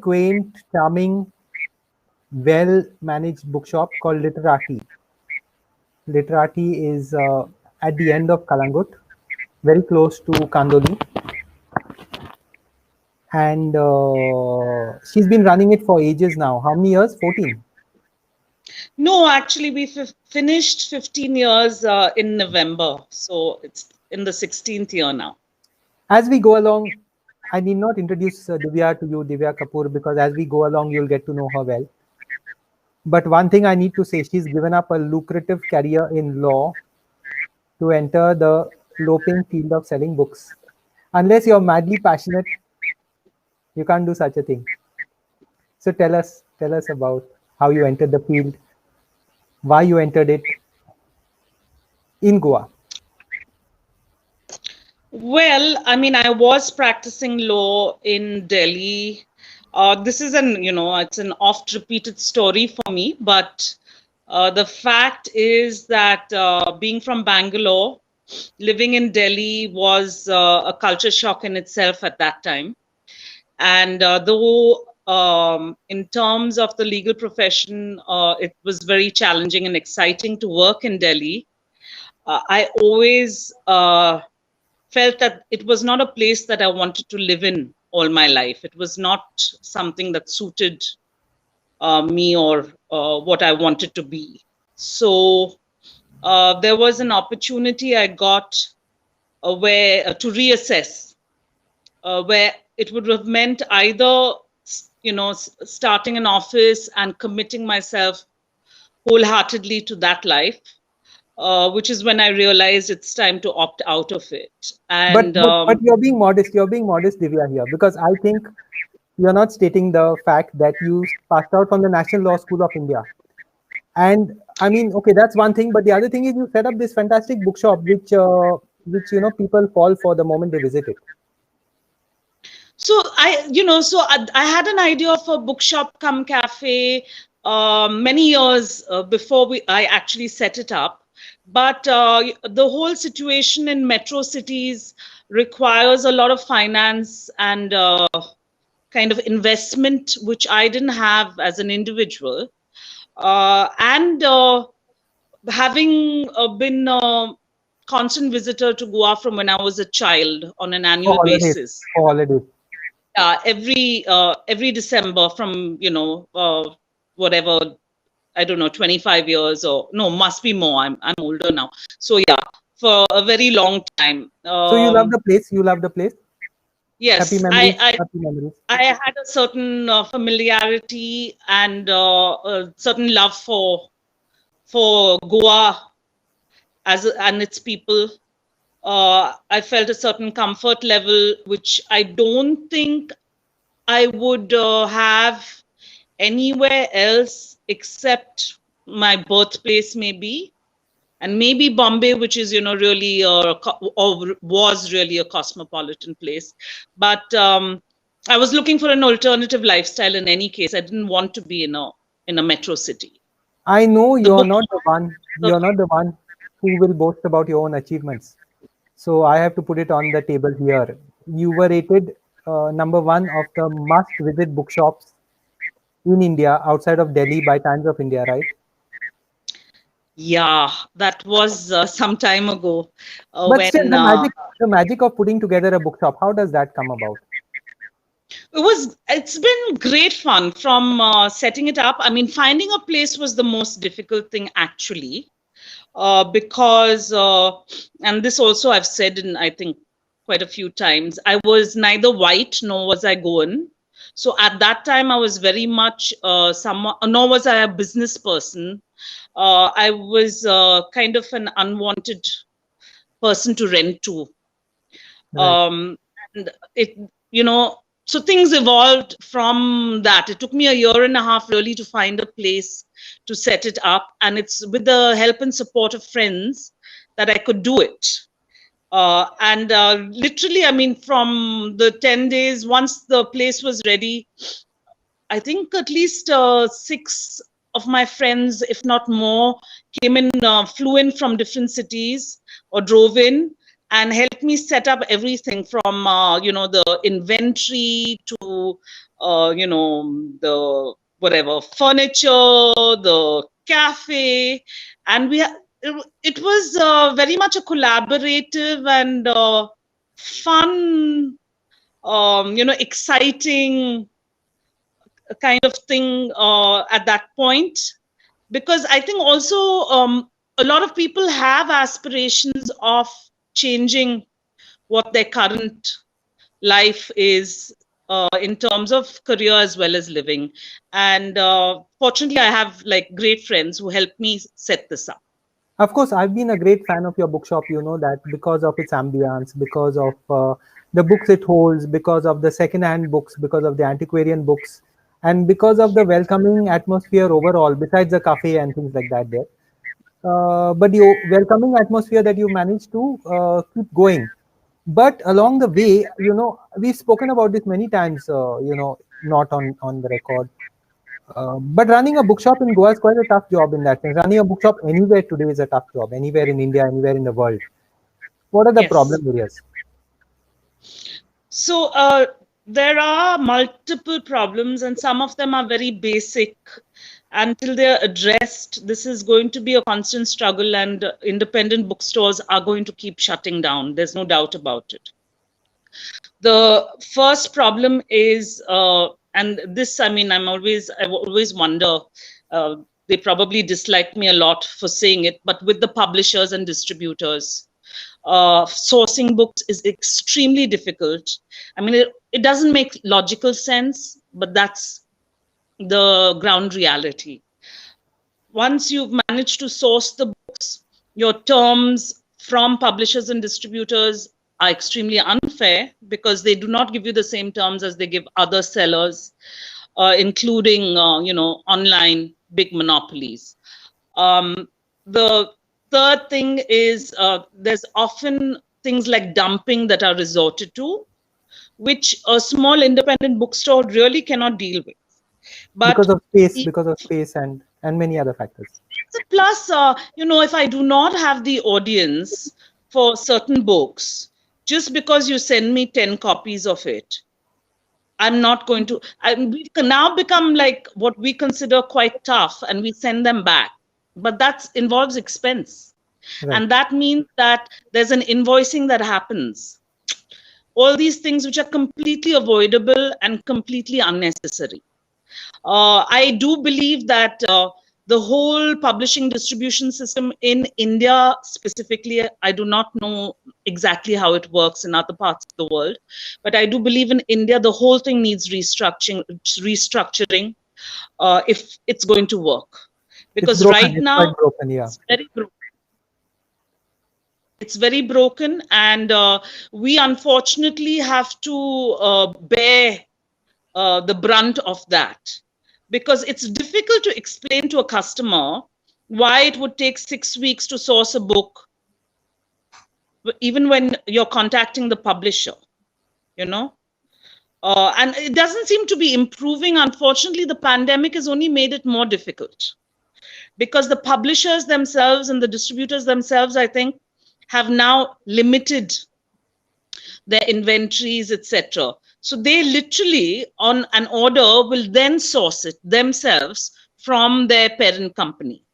quaint, charming, well-managed bookshop called Literati. Literati is at the end of Calangute, very close to Kandoli, and she's been running it for ages now. How many years? 14. No, actually, we finished 15 years in November. So it's in the 16th year now. As we go along, I need not introduce Diviya to you, Diviya Kapur, because as we go along, you'll get to know her well. But one thing I need to say, she's given up a lucrative career in law to enter the low-paying field of selling books. Unless you're madly passionate, you can't do such a thing. So tell us about how you entered the field, why you entered it in Goa. Well, I mean, I was practicing law in Delhi. This is it's an oft-repeated story for me, but the fact is that being from Bangalore, living in Delhi was a culture shock in itself at that time. And though in terms of the legal profession, it was very challenging and exciting to work in Delhi, I always felt that it was not a place that I wanted to live in all my life. It was not something that suited me or what I wanted to be. So there was an opportunity I got where to reassess, where it would have meant either starting an office and committing myself wholeheartedly to that life, which is when I realized it's time to opt out of it. And But you're being modest. You're being modest, Divya, here, because I think you're not stating the fact that you passed out from the National Law School of India. And I mean, okay, that's one thing. But the other thing is you set up this fantastic bookshop, which people fall for the moment they visit it. So I had an idea of a bookshop come cafe many years before I actually set it up. But the whole situation in metro cities requires a lot of finance and kind of investment, which I didn't have as an individual. And having been a constant visitor to Goa from when I was a child on an annual basis. For holidays. Every December from, whatever, I don't know, 25 years or no, must be more. I'm older now. So yeah, for a very long time. So you love the place? You love the place? Yes, happy memories. I had a certain familiarity and a certain love for Goa and its people. I felt a certain comfort level, which I don't think I would have anywhere else except my birthplace, maybe. And maybe Bombay, which is, really, or was really a cosmopolitan place. But I was looking for an alternative lifestyle in any case. I didn't want to be in a metro city. I know you're not the one. You're not the one who will boast about your own achievements. So I have to put it on the table here. You were rated number one of the must-visit bookshops in India outside of Delhi by Times of India, right? Yeah, that was some time ago. But still, the magic of putting together a bookshop, how does that come about? It's been great fun from setting it up. I mean, finding a place was the most difficult thing, actually, because, and this also I've said in, I think, quite a few times, I was neither white nor was I Goan. So at that time, I was very much nor was I a business person. I was kind of an unwanted person to rent to. Right. And it, so things evolved from that. It took me a year and a half really to find a place to set it up. And it's with the help and support of friends that I could do it. And literally, I mean, from the 10 days, once the place was ready, I think at least 6 of my friends, if not more, came in, flew in from different cities or drove in and helped me set up everything from, the inventory to the whatever furniture, the cafe, and it was very much a collaborative and fun, exciting kind of thing at that point. Because I think also a lot of people have aspirations of changing what their current life is in terms of career as well as living. And fortunately, I have like great friends who help me set this up. Of course, I've been a great fan of your bookshop, you know that, because of its ambience, because of the books it holds, because of the second-hand books, because of the antiquarian books, and because of the welcoming atmosphere overall, besides the cafe and things like that there. But the welcoming atmosphere that you managed to keep going. But along the way, you know, we've spoken about this many times, not on the record. But running a bookshop in Goa is quite a tough job in that sense. Running a bookshop anywhere today is a tough job, anywhere in India, anywhere in the world. What are the Yes. problem areas? So there are multiple problems, and some of them are very basic. Until they're addressed, this is going to be a constant struggle, and independent bookstores are going to keep shutting down. There's no doubt about it. The first problem is, and this, I mean, I always wonder, they probably dislike me a lot for saying it, but with the publishers and distributors, sourcing books is extremely difficult. I mean, it doesn't make logical sense, but that's the ground reality. Once you've managed to source the books, your terms from publishers and distributors are extremely unfair because they do not give you the same terms as they give other sellers, including, online big monopolies. The third thing is there's often things like dumping that are resorted to, which a small independent bookstore really cannot deal with. But Because of space and many other factors. plus, if I do not have the audience for certain books, just because you send me 10 copies of it, I'm not going to. We can now become like what we consider quite tough, and we send them back. But that involves expense. Right. And that means that there's an invoicing that happens. All these things which are completely avoidable and completely unnecessary. I do believe that the whole publishing distribution system in India specifically, I do not know exactly how it works in other parts of the world, but I do believe in India, the whole thing needs restructuring if it's going to work. Because right It's quite now, broken, yeah. it's very broken. It's very broken, and we unfortunately have to bear the brunt of that, because it's difficult to explain to a customer why it would take 6 weeks to source a book, even when you're contacting the publisher, and it doesn't seem to be improving. Unfortunately, the pandemic has only made it more difficult, because the publishers themselves and the distributors themselves, I think, have now limited their inventories, etc. So they literally, on an order, will then source it themselves from their parent company.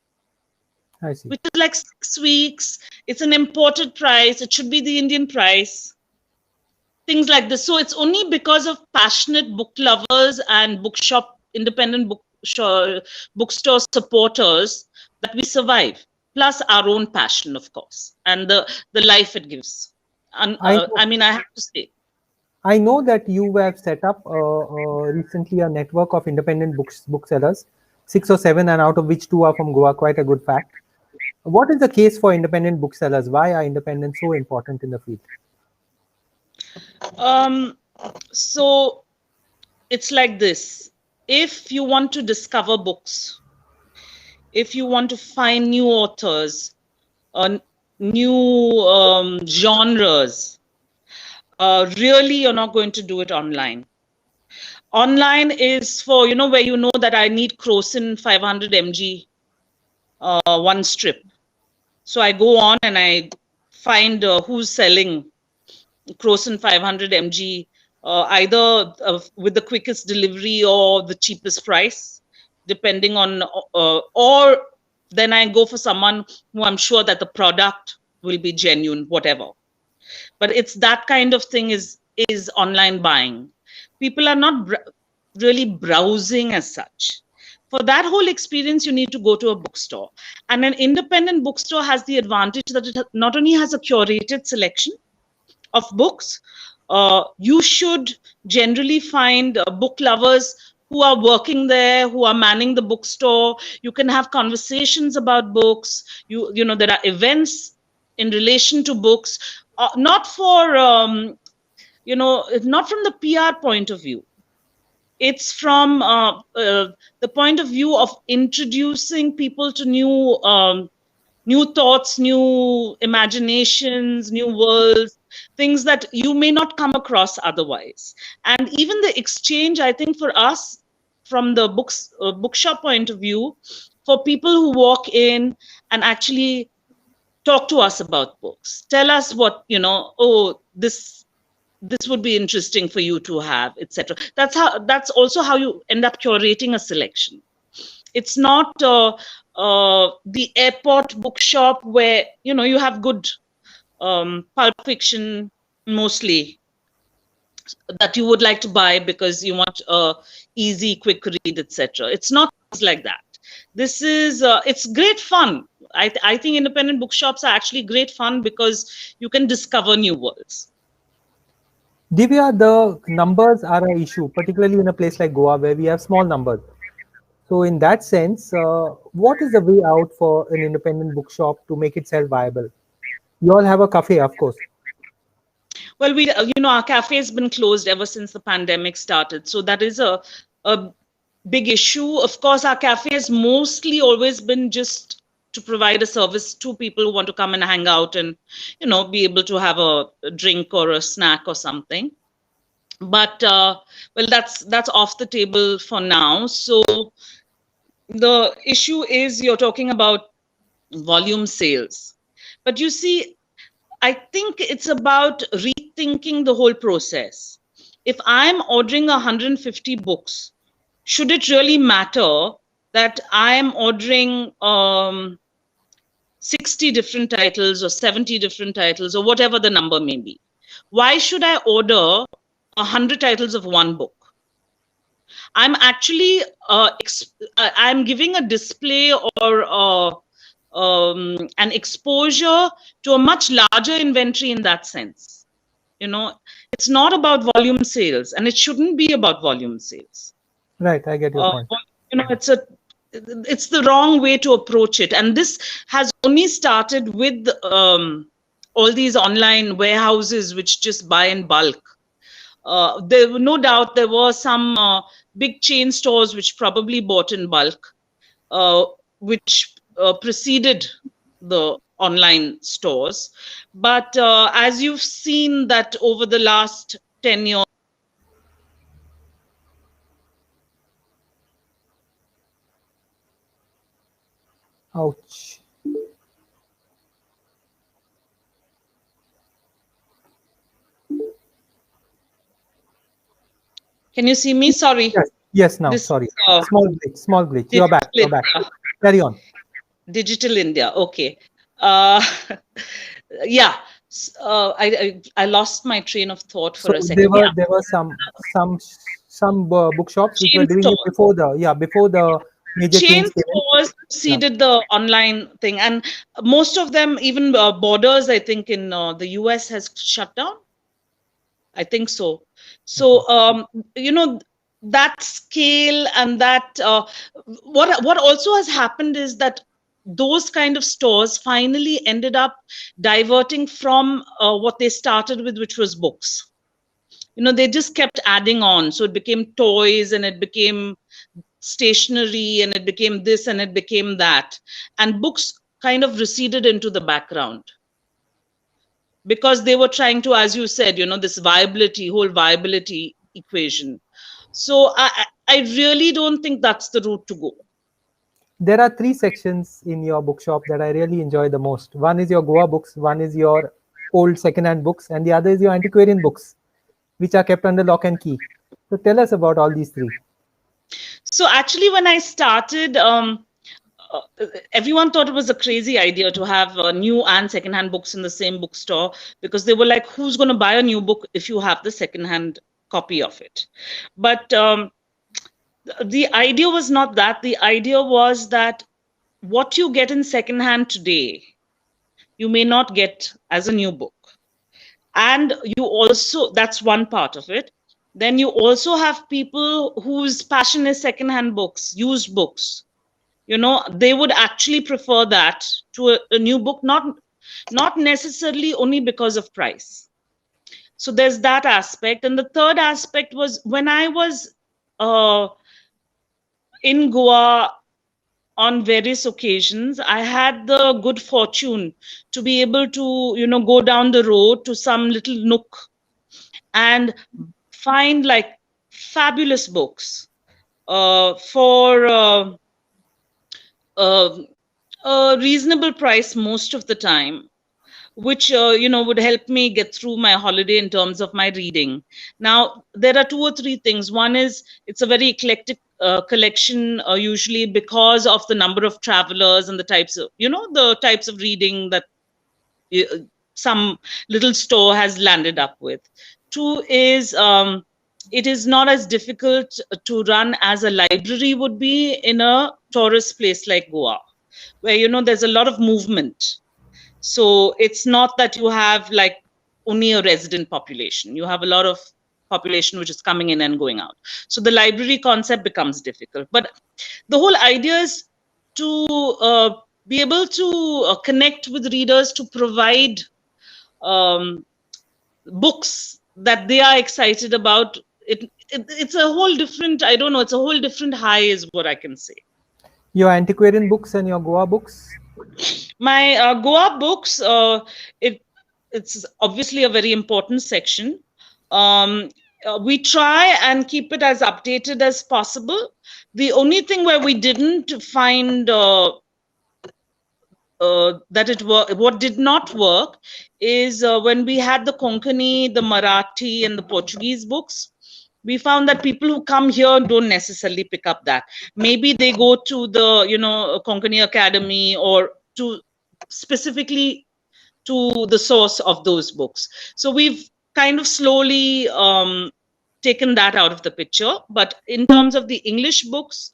I see. Which is like 6 weeks. It's an imported price. It should be the Indian price. Things like this. So it's only because of passionate book lovers and independent bookstore supporters that we survive. Plus our own passion, of course, and the life it gives. And I mean, I have to say. I know that you have set up recently a network of independent booksellers, 6 or 7, and out of which 2 are from Goa. Quite a good fact. What is the case for independent booksellers? Why are independents so important in the field? So it's like this. If you want to discover books, if you want to find new authors, new genres, really you're not going to do it online. Online is for, where you know that I need Croson 500 mg, one strip. So I go on and I find who's selling Croson 500 mg either with the quickest delivery or the cheapest price, depending on, or then I go for someone who I'm sure that the product will be genuine, whatever. But it's that kind of thing is online buying. People are not really browsing as such. For that whole experience, you need to go to a bookstore. And an independent bookstore has the advantage that it not only has a curated selection of books, you should generally find book lovers who are working there, who are manning the bookstore. You can have conversations about books. You know, there are events in relation to books, not for not from the PR point of view. It's from the point of view of introducing people to new thoughts, new imaginations, new worlds, things that you may not come across otherwise. And even the exchange, I think, for us, from the bookshop point of view, for people who walk in and actually talk to us about books, tell us what, oh, this would be interesting for you to have, etc. That's also how you end up curating a selection. It's not the airport bookshop where you have good pulp fiction mostly that you would like to buy because you want a easy, quick read, etc. It's not like that. This is it's great fun. I think independent bookshops are actually great fun because you can discover new worlds. Divya, the numbers are an issue, particularly in a place like Goa where we have small numbers. So in that sense, what is the way out for an independent bookshop to make itself viable? You all have a cafe, of course. Well, our cafe has been closed ever since the pandemic started. So that is a big issue. Of course, our cafe has mostly always been just to provide a service to people who want to come and hang out and, be able to have a drink or a snack or something. But, well, that's off the table for now. So the issue is you're talking about volume sales. But you see, I think it's about rethinking the whole process. If I'm ordering 150 books, should it really matter that I'm ordering 60 different titles or 70 different titles or whatever the number may be? Why should I order 100 titles of one book? I'm actually I'm giving a display or an exposure to a much larger inventory in that sense. It's not about volume sales, and it shouldn't be about volume sales. Right, I get your point. It's the wrong way to approach it, and this has only started with all these online warehouses which just buy in bulk. There were no doubt there were some big chain stores which probably bought in bulk, which preceded the online stores. But as you've seen that over the last 10 years, Ouch. Can you see me? Sorry. Yes, now, sorry. Small glitch. You're back. Carry on. Digital India. Okay. Yeah. I lost my train of thought for a second. There were some bookshops which were doing it before the major chain stores preceded the online thing, and most of them, even Borders, I think in the US has shut down. I think so. So that scale and that what also has happened is that those kind of stores finally ended up diverting from what they started with, which was books. They just kept adding on. So it became toys, and it became stationery, and it became this, and it became that. And books kind of receded into the background because they were trying to, as you said, this whole viability equation. So I really don't think that's the route to go. There are 3 sections in your bookshop that I really enjoy the most. One is your Goa books, one is your old second-hand books, and the other is your antiquarian books, which are kept under lock and key. So tell us about all these three. So actually, when I started, everyone thought it was a crazy idea to have new and secondhand books in the same bookstore, because they were like, who's going to buy a new book if you have the secondhand copy of it? But the idea was not that. The idea was that what you get in secondhand today, you may not get as a new book. And you also, that's one part of it. Then you also have people whose passion is secondhand books, used books. You know, they would actually prefer that to a new book, not necessarily only because of price. So there's that aspect. And the third aspect was when I was in Goa on various occasions, I had the good fortune to be able to, you know, go down the road to some little nook and find like fabulous books for a reasonable price most of the time, which you know, would help me get through my holiday in terms of my reading. Now there are two or three things. One is it's a very eclectic collection, usually because of the number of travelers and the types of, you know, the types of reading that some little store has landed up with. Two is it is not as difficult to run as a library would be in a tourist place like Goa, where, you know, there's a lot of movement. So it's not that you have like only a resident population. You have a lot of population which is coming in and going out. So the library concept becomes difficult. But the whole idea is to be able to connect with readers, to provide books that they are excited about. It's a whole different, I don't know, it's a whole different high is what I can say. Your Antiquarian books and your Goa books? My Goa books, it's obviously a very important section. We try and keep it as updated as possible. The only thing where we didn't find what did not work is when we had the Konkani, the Marathi, and the Portuguese books. We found that people who come here don't necessarily pick up that. Maybe they go to the, you know, Konkani Academy or to specifically to the source of those books. So we've kind of slowly taken that out of the picture. But in terms of the English books,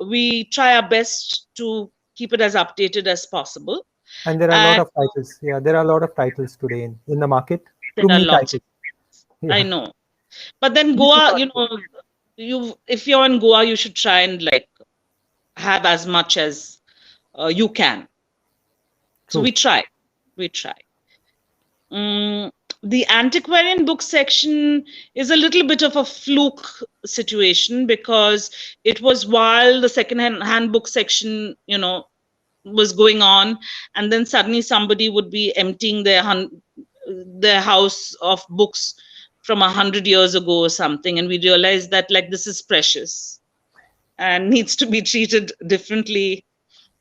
we try our best to keep it as updated as possible. And there are a lot of titles. Yeah, there are a lot of titles today in the market. Too many titles. Yeah. I know. But then Goa, you know, if you're in Goa, you should try and like have as much as you can. True. So we try. The antiquarian book section is a little bit of a fluke situation, because it was while the second-hand book section, you know, was going on, and then suddenly somebody would be emptying their house of books from 100 years ago or something, and we realized that like this is precious and needs to be treated differently,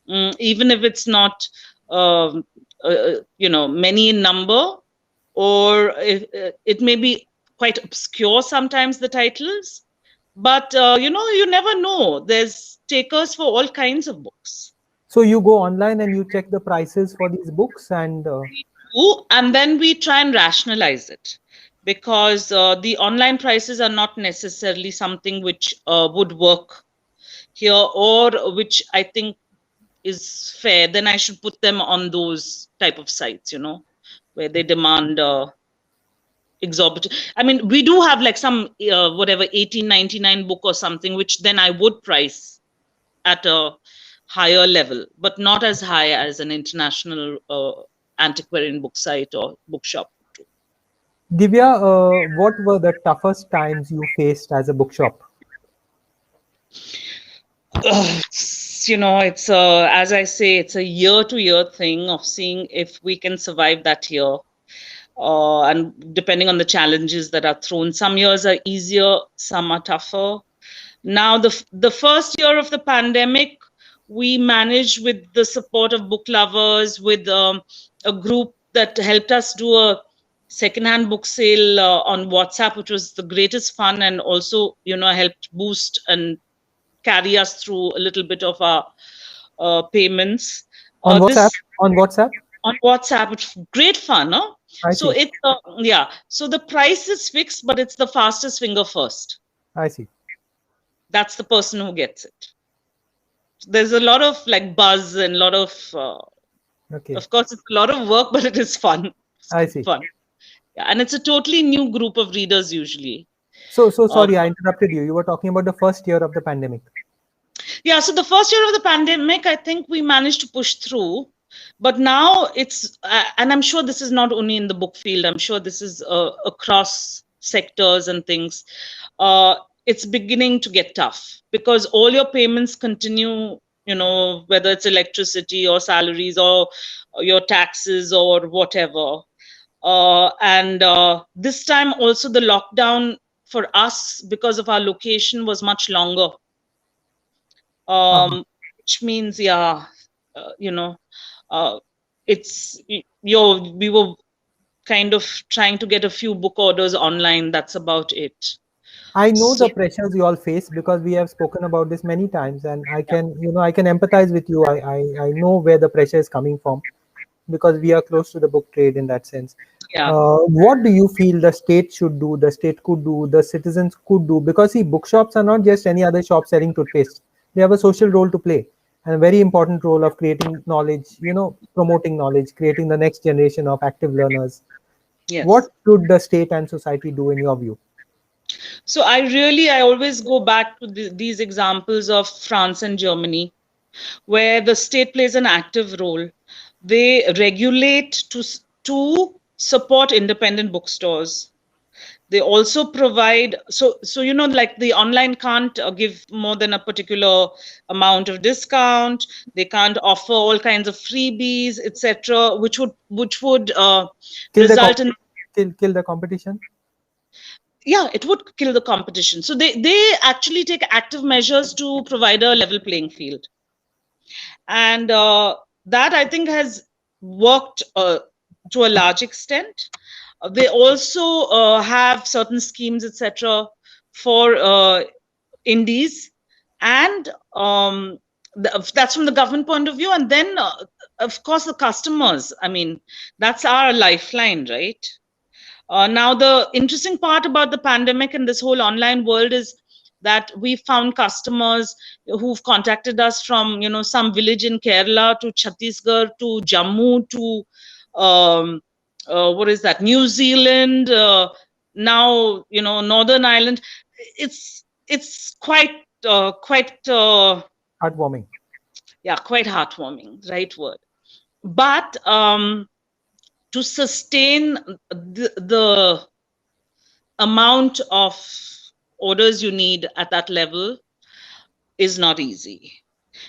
even if it's not you know, many in number, or it may be quite obscure sometimes, the titles, but you know, you never know. There's takers for all kinds of books. So you go online and you check the prices for these books, and and then we try and rationalize it, because the online prices are not necessarily something which would work here, or which I think is fair. Then I should put them on those type of sites, you know, where they demand exorbitant. I mean, we do have like some whatever 1899 book or something, which then I would price at a higher level, but not as high as an international antiquarian book site or bookshop. Diviya, what were the toughest times you faced as a bookshop? You know, it's as I say, it's a year-to-year thing of seeing if we can survive that year, and depending on the challenges that are thrown. Some years are easier, some are tougher. Now, the first year of the pandemic, we managed with the support of book lovers, with a group that helped us do a secondhand book sale on WhatsApp, which was the greatest fun, and also, helped boost and carry us through a little bit of our payments. On WhatsApp? This On WhatsApp? on WhatsApp, it's great fun, no? I So see. it's So the price is fixed, but it's the fastest finger first. I see. That's the person who gets it. There's a lot of like buzz and a lot of Okay. of course, it's a lot of work, but it is fun. It's I good see. fun. Yeah, and it's a totally new group of readers usually. So Uh, sorry, I interrupted you. You were talking about the first year of the pandemic. yeah, so the first year of the pandemic, I think we managed to push through. But now it's, and I'm sure this is not only in the book field, I'm sure this is across sectors and things. It's beginning to get tough because all your payments continue, whether it's electricity or salaries or your taxes or whatever. And this time also the lockdown for us because of our location was much longer, Uh-huh. which means you know uh, we were kind of trying to get a few book orders online. That's about it. I know So the pressures you all face because we have spoken about this many times, and I can empathize with you. I know where the pressure is coming from because we are close to the book trade in that sense. yeah. What do you feel the state should do, the state could do, the citizens could do? Because see, bookshops are not just any other shop selling toothpaste. They have a social role to play and a very important role of creating knowledge, promoting knowledge, creating the next generation of active learners. What Yes. should the state and society do in your view? So I always go back to these examples of France and Germany, where the state plays an active role. They regulate to support independent bookstores. They also provide, like the online can't give more than a particular amount of discount. They can't offer all kinds of freebies, etc., which would Kill the result in, kill the competition. yeah, it would kill the competition. So they actually take active measures to provide a level playing field, and that I think has worked to a large extent. They also have certain schemes, etc., for indies, and that's from the government point of view. And then, of course, the customers. I mean, that's our lifeline, right? Now, the interesting part about the pandemic and this whole online world is that we found customers who've contacted us from, some village in Kerala to Chhattisgarh to Jammu to what is that, New Zealand, now, Northern Ireland. It's quite Heartwarming. yeah, quite heartwarming, right word. But to sustain the amount of orders you need at that level is not easy.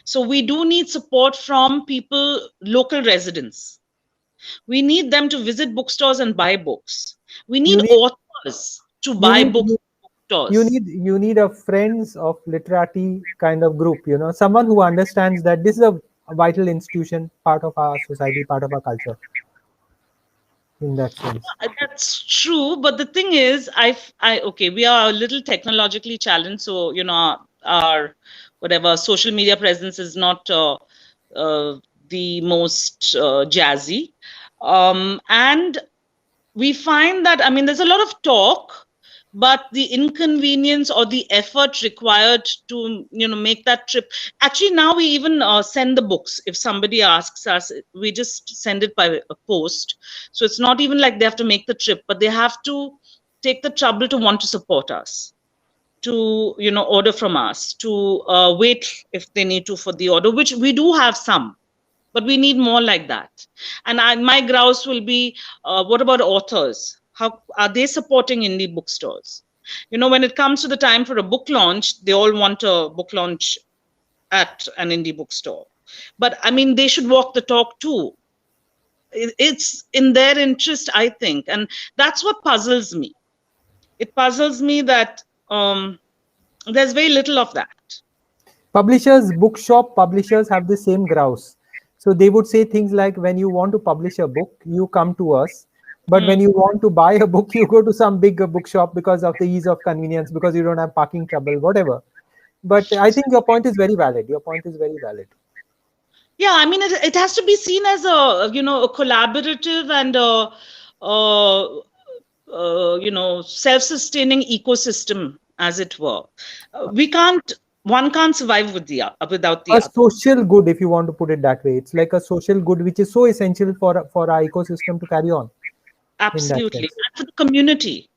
So we do need support from people, local residents. We need them to visit bookstores and buy books. We You need need authors to you buy need books you, in bookstores. you need a friends of literati kind of group, someone who understands that this is a vital institution, part of our society, part of our culture in that sense. That's true, but the thing is, okay, we are a little technologically challenged, so our whatever social media presence is not the most jazzy, and we find that, I mean, there's a lot of talk, but the inconvenience or the effort required to make that trip. Actually, now we even send the books. If somebody asks us, we just send it by a post. So it's not even like they have to make the trip, but they have to take the trouble to want to support us, to order from us, to wait if they need to for the order, which we do have some, but we need more like that. And my grouse will be, what about authors? How are they supporting indie bookstores? When it comes to the time for a book launch, they all want a book launch at an indie bookstore. But I mean, they should walk the talk too. It's in their interest, I think. And that's what puzzles me. It puzzles me that there's very little of that. Bookshop publishers have the same grouse. So they would say things like, when you want to publish a book, you come to us. But when you want to buy a book, you go to some big bookshop because of the ease of convenience, because you don't have parking trouble, whatever. But I think your point is very valid. Your point is very valid. Yeah, I mean, it has to be seen as a, a collaborative and self-sustaining ecosystem, as it were. One can't survive without the A other. social good, if you want to put it that way. It's like a social good, which is so essential for our ecosystem to carry on in that Absolutely. sense. And for the community,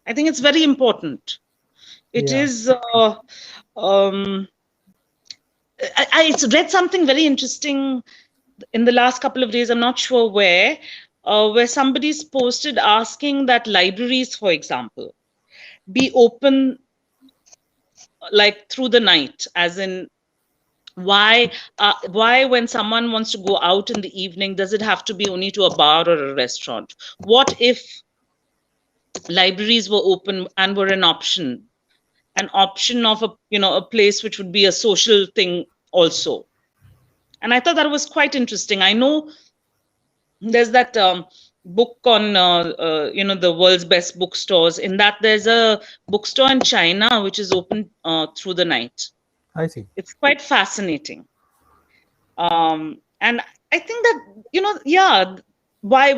I think it's very important. It Yeah. is, um, I read something very interesting in the last couple of days. I'm not sure where somebody's posted asking that libraries, for example, be open like through the night, as in why when someone wants to go out in the evening, does it have to be only to a bar or a restaurant? What if libraries were open and were an option of a place which would be a social thing also? And I thought that was quite interesting. I know there's that book on the world's best bookstores. In that, there's a bookstore in China which is open through the night. I see. It's quite fascinating. And I think that, yeah, why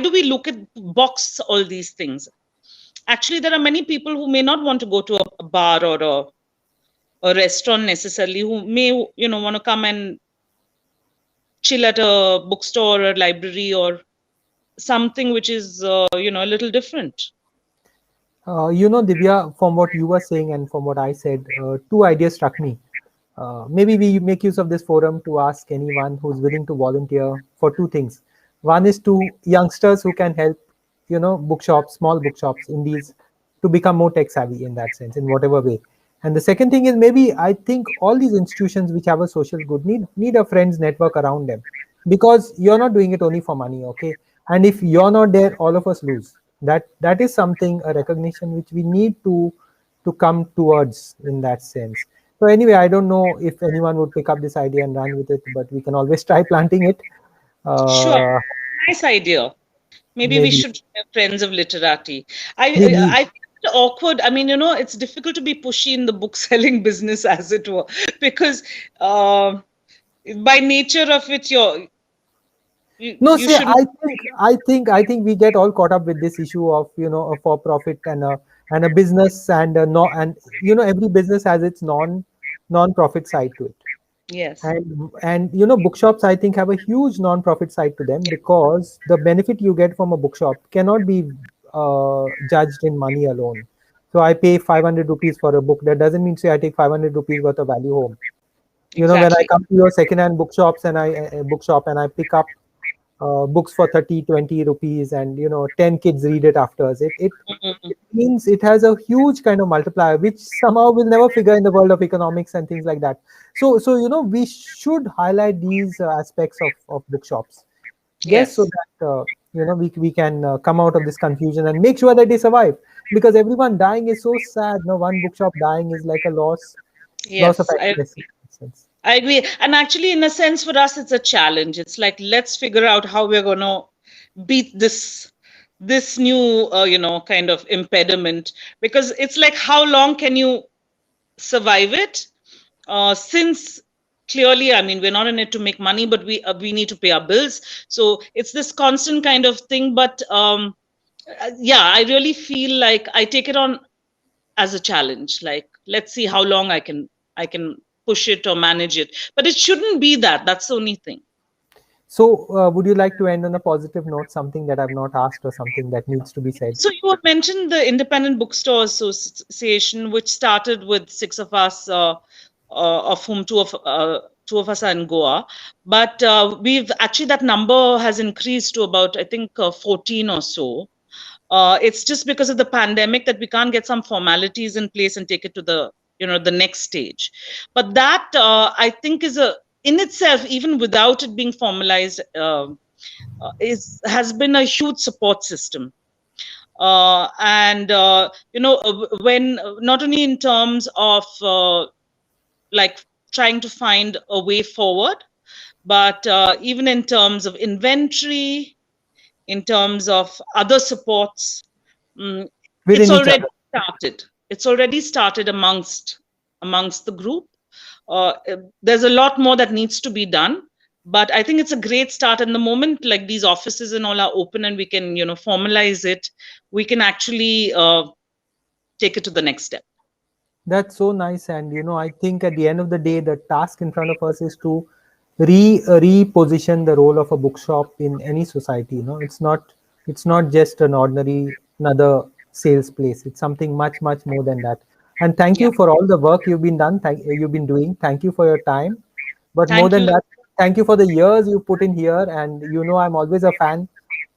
do we look at box all these things? Actually, there are many people who may not want to go to a bar or a restaurant necessarily, who may want to come and chill at a bookstore or library or something which is a little different. Divya, from what you were saying and from what I said, two ideas struck me. Maybe we make use of this forum to ask anyone who's willing to volunteer for two things. One is to youngsters who can help, bookshops, small bookshops, indies, to become more tech savvy in that sense, in whatever way. And the second thing is, maybe I think all these institutions which have a social good need a friends network around them, because you're not doing it only for money, okay? And if you're not there, all of us lose. That is something, a recognition which we need to come towards in that sense. So anyway, I don't know if anyone would pick up this idea and run with it, but we can always try planting it. Sure, Uh, nice idea. Maybe we maybe, should share friends of literati. I maybe. I feel it awkward. I mean, it's difficult to be pushy in the book selling business, as it were, because uh, by nature of it, No, you say shouldn't. I think we get all caught up with this issue of a for profit and a business and no, and every business has its non-profit side to it. Yes, And bookshops, I think, have a huge non-profit side to them, because the benefit you get from a bookshop cannot be judged in money alone. So I pay 500 rupees for a book. That doesn't mean say I take 500 rupees worth of value home. When I exactly. come to your second-hand bookshops and I bookshop and I pick up books for 30, 20 rupees, and 10 kids read it after us, Mhm. it means it has a huge kind of multiplier, which somehow will never figure in the world of economics and things like that. So we should highlight these aspects of bookshops, just so Yes, that we can come out of this confusion and make sure that they survive, because everyone dying is so sad. No, one bookshop dying is like a loss of yes, accuracy in that sense. I agree. And actually, in a sense, for us, it's a challenge. It's like, let's figure out how we're going to beat this new kind of impediment, because it's like, how long can you survive it, since clearly, I mean, we're not in it to make money, but we need to pay our bills. So it's this constant kind of thing. But yeah, I really feel like I take it on as a challenge. Like, let's see how long I can push it or manage it, but it shouldn't be that's the only thing. So would you like to end on a positive note, something that I've not asked or something that needs to be said? So you have mentioned the Independent Bookstore Association, which started with six of us, of whom two of us are in Goa. But we've actually, that number has increased to about, I think, 14 or so. It's just because of the pandemic that we can't get some formalities in place and take it to the next stage. But that, I think, is in itself, even without it being formalized, has been a huge support system. And when not only in terms of like trying to find a way forward, but even in terms of inventory, in terms of other supports. Mm, it's within each already other. started. It's already started amongst the group. There's a lot more that needs to be done, but I think it's a great start. And the moment like these offices and all are open and we can, formalize it, we can actually take it to the next step. That's so nice. And I think at the end of the day, the task in front of us is to reposition the role of a bookshop in any society. It's not just an ordinary another sales place. It's something much, much more than that. And thank Yeah. you for all the work you've been doing. Thank you for your time. But more Thank than you. that, thank you for the years you put in here. And I'm always a fan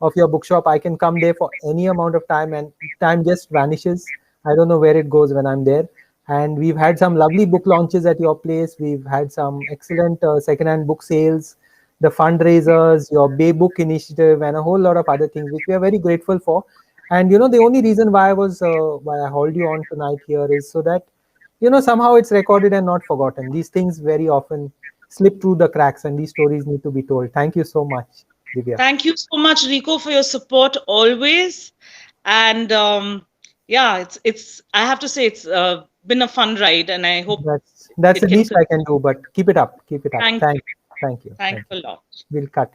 of your bookshop. I can come there for any amount of time, and time just vanishes. I don't know where it goes when I'm there. And we've had some lovely book launches at your place. We've had some excellent secondhand book sales, the fundraisers, your Bay Book initiative, and a whole lot of other things, which we are very grateful for. And the only reason why I hold you on tonight here is so that somehow it's recorded and not forgotten. These things very often slip through the cracks, and these stories need to be told. Thank you so much, Divya. Thank you so much, Rico, for your support always. And yeah, it's I have to say it's been a fun ride, and I hope That's it the can least continue. I can do. But keep it up. Keep it up. Thank you. Thank you. Thank you. Thanks Thank a you. lot. We'll cut.